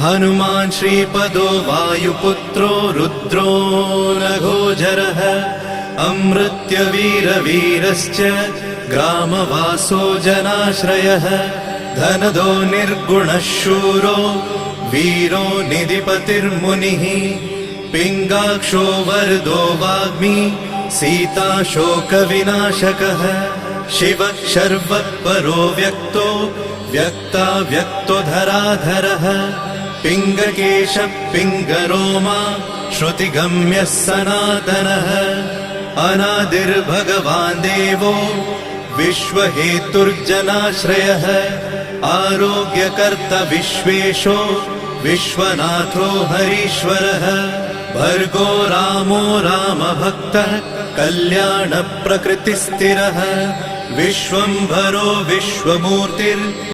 हनुमान् श्रीपदो वायुपुत्रो रुद्रो नघोजरः अमृत्यवीरवीरश्च ग्रामवासो जनाश्रयः धनदो निर्गुणः शूरो वीरो निधिपतिर्मुनिः पिङ्गाक्षो वरदो वाग्मी सीता शोकविनाशकः शिवः शर्वपरो व्यक्तो व्यक्तो धराधरः पिङ्गकेशः पिङ्गरोमा श्रुतिगम्यः सनातनः अनादिर्भगवान् देवो विश्वहेतुर्जनाश्रयः आरोग्यकर्ता विश्वेशो विश्वनाथो हरीश्वरः भर्गो रामो रामभक्तः कल्याणप्रकृतिस्थिरः विश्वम्भरो विश्वमूर्तिर्